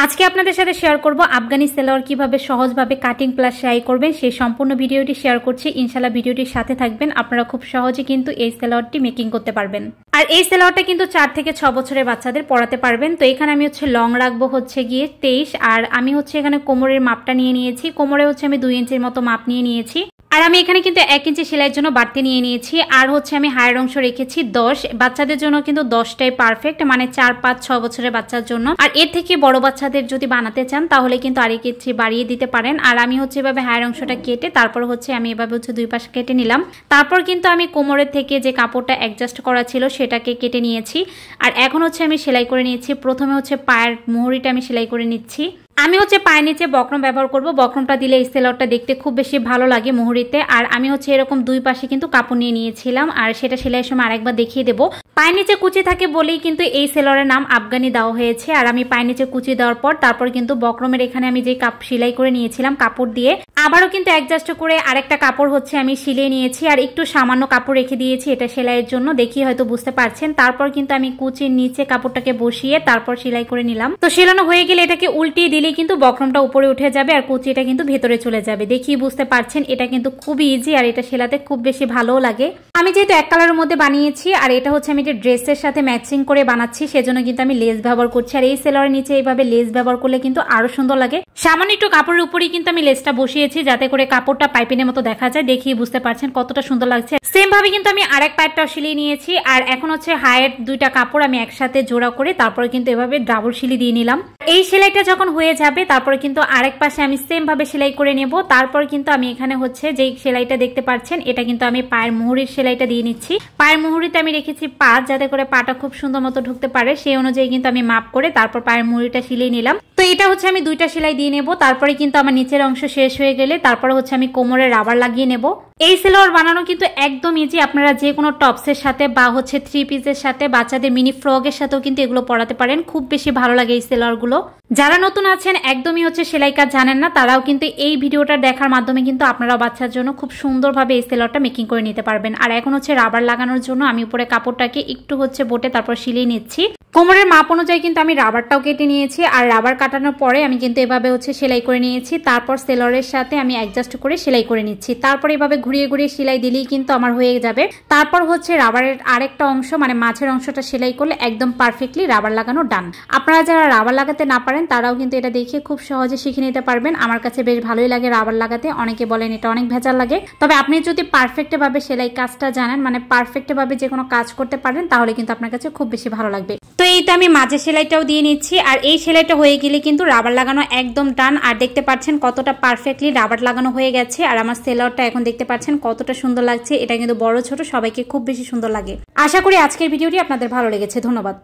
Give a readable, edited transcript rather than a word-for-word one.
আজকে আপনাদের সাথে শেয়ার করব আফগানি সালোয়ার কিভাবে সহজভাবে কাটিং প্লাস সেলাই করবেন সেই সম্পূর্ণ ভিডিওটি শেয়ার করছি। ইনশাআল্লাহ ভিডিওটির সাথে থাকবেন, আপনারা খুব সহজে কিন্তু এই সালোয়ারটি মেকিং করতে পারবেন। আর এই সালোয়ারটা কিন্তু 4 থেকে 6 বছরের বাচ্চাদের পরাতে পারবেন। তো এখানে আমি লং রাখবো গিয়ে 23, আর আমি এখানে কোমরের মাপটা নিয়ে নিয়েছি। কোমরে আমি 2 ইঞ্চির মতো মাপ নিয়ে নিয়েছি। আর আমি এখানে কিন্তু 1 ইঞ্চি সেলাইয়ের জন্য বাড়তি নিয়ে নিয়েছি। আর আমি হায়ার অংশ রেখেছি 10। বাচ্চাদের জন্য কিন্তু 10টাই পারফেক্ট, মানে 4, 5, 6 বছরের বাচ্চার জন্য। আর এর থেকে বড় বাচ্চাদের যদি বানাতে চান তাহলে কিন্তু আর 1 ইঞ্চি বাড়িয়ে দিতে পারেন। আর আমি এভাবে হায়ার অংশটা কেটে তারপর আমি এভাবে 2 পাশ কেটে নিলাম। তারপর কিন্তু আমি কোমরের থেকে যে কাপড়টা অ্যাডজাস্ট করা ছিল সেটাকে কেটে নিয়েছি। আর এখন আমি সেলাই করে নিয়েছি। প্রথমে পায়ের মুহুরিটা আমি সেলাই করে নিচ্ছি। আমি পায়ের নিচে বক্রম ব্যবহার করব। বক্রমটা দিলে এই সালোয়ারটা দেখতে খুব বেশি ভালো লাগে মুহুরিতে। আর আমি এরকম 2 পাশে কিন্তু কাপড় নিয়ে নিয়েছিলাম, আর সেটা সেলাইয়ের সময় আরেকবার দেখিয়ে দেবো। পায়ের নিচে কুচি থাকে বলেই কিন্তু এই সালোয়ারের নাম আফগানি দেওয়া হয়েছে। আর আমি পায়ের নিচে কুচি দেওয়ার পর তারপর কিন্তু বক্রমের এখানে আমি যে সেলাই করে নিয়েছিলাম কাপড় দিয়ে আবারও কিন্তু অ্যাডজাস্ট করে আরেকটা কাপড় আমি সিলিয়ে নিয়েছি। আর একটু সামান্য কাপড় রেখে দিয়েছি এটা সেলাইয়ের জন্য, দেখি হয়তো বুঝতে পারছেন। তারপর কিন্তু আমি কুচির নিচে কাপড়টাকে বসিয়ে তারপর সেলাই করে নিলাম। তো সেলানো হয়ে গেলে এটাকে উল্টিয়ে দিলে কিন্তু বক্রমটা উপরে উঠে যাবে আর কুচিটা কিন্তু ভেতরে চলে যাবে। দেখি বুঝতে পারছেন, এটা কিন্তু খুবই ইজি আর এটা সেলাতে খুব বেশি ভালোও লাগে। আমি যেহেতু এক কালারের মধ্যে বানিয়েছি আর এটা আমি যে ড্রেসের সাথে ম্যাচিং করে বানাচ্ছি সেজন্য কিন্তু আমি লেস ব্যবহার করছি। আর এই সালোয়ারের নিচে এইভাবে লেস ব্যবহার করলে কিন্তু আরো সুন্দর লাগে। সামান্য একটু কাপড়ের উপরেই কিন্তু আমি লেসটা বসিয়েছি যাতে করে কাপড়টা পাইপিনের মতো দেখা যায়। দেখি বুঝতে পারছেন কতটা সুন্দর লাগছে। সেম ভাবে কিন্তু আমি আরেক পাইপটাও সিলিয়ে নিয়েছি। আর এখন হায়ের 2টা কাপড় আমি একসাথে জোড়া করে তারপরে কিন্তু এভাবে ডাবল সিলি দিয়ে নিলাম। এই সেলাইটা যখন হয়ে যাবে তারপরে কিন্তু আরেক পাশে আমি সেম ভাবে সেলাই করে নেব। তারপর কিন্তু আমি এখানে যে সেলাইটা দেখতে পাচ্ছেন এটা কিন্তু আমি পায়ের মুহুরির সেলাইটা দিয়ে নিচ্ছি। পায়ের মুহুরিতে আমি রেখেছি 5 যাতে করে পাটা খুব সুন্দর মতো ঢুকতে পারে, সেই অনুযায়ী কিন্তু আমি মাপ করে তারপর পায়ের মুহুরিটা সিলিয়ে নিলাম। তো এটা আমি 2টা সেলাই দিয়ে নেব। তারপরে কিন্তু আমার নিচের অংশ শেষ হয়ে গেলে তারপরে আমি কোমরে রাবার লাগিয়ে নেব। এই সালোয়ার বানানো কিন্তু একদম ইজি। আপনারা যে কোনো টপসের সাথে বা 3 পিসের সাথে বাচ্চাদের মিনি ফ্রকের সাথেও কিন্তু এগুলো পরাতে পারেন। খুব বেশি ভালো লাগে এই সালোয়ারগুলো। যারা নতুন আছেন একদমই সেলাই কাজ জানেন না তারাও কিন্তু এই ভিডিওটা দেখার মাধ্যমে কিন্তু আপনারা বাচ্চার জন্য খুব সুন্দরভাবে এই সালোয়ারটা মেকিং করে নিতে পারবেন। আর এখন রাবার লাগানোর জন্য আমি উপরে কাপড়টাকে একটু বোটে তারপর সিলিয়ে নিচ্ছি। কোমরের মাপ অনুযায়ী কিন্তু আমি রাবারটাও কেটে নিয়েছি। আর রাবার কাটানোর পরে আমি কিন্তু এভাবে সেলাই করে নিয়েছি। তারপর সালোয়ারের সাথে আমি অ্যাডজাস্ট করে সেলাই করে নিচ্ছি। তারপর এভাবে ঘুরিয়ে ঘুরিয়ে সেলাই দিলেই কিন্তু আমার হয়ে যাবে। তারপর রাবারের আরেকটা অংশ মানে মাঝের অংশটা সেলাই করলে একদম পারফেক্টলি রাবার লাগানো ডান। আপনারা যারা রাবার লাগাতে না পারেন তারাও কিন্তু এটা দেখে খুব সহজে শিখে নিতে পারবেন। আমার কাছে বেশ ভালোই লাগে রাবার লাগাতে। অনেকে বলেন এটা অনেক ভেজাল লাগে, তবে আপনি যদি পারফেক্ট ভাবে সেলাই কাজটা জানেন, মানে পারফেক্ট ভাবে যে কোনো কাজ করতে পারেন তাহলে কিন্তু আপনার কাছে খুব বেশি ভালো লাগবে। তো এইটা আমি মাঝে সেলাইটাও দিয়ে নিচ্ছি। আর এই সেলাইটা হয়ে গেলে কিন্তু রাবার লাগানো একদম ডান। আর দেখতে পাচ্ছেন কতটা পারফেক্টলি রাবার লাগানো হয়ে গেছে। আর আমার সালোয়ারটা এখন দেখতে পাচ্ছেন কতটা সুন্দর লাগছে। এটা কিন্তু বড় ছোট সবাইকে খুব বেশি সুন্দর লাগে। আশা করি আজকের ভিডিওটি আপনাদের ভালো লেগেছে। ধন্যবাদ।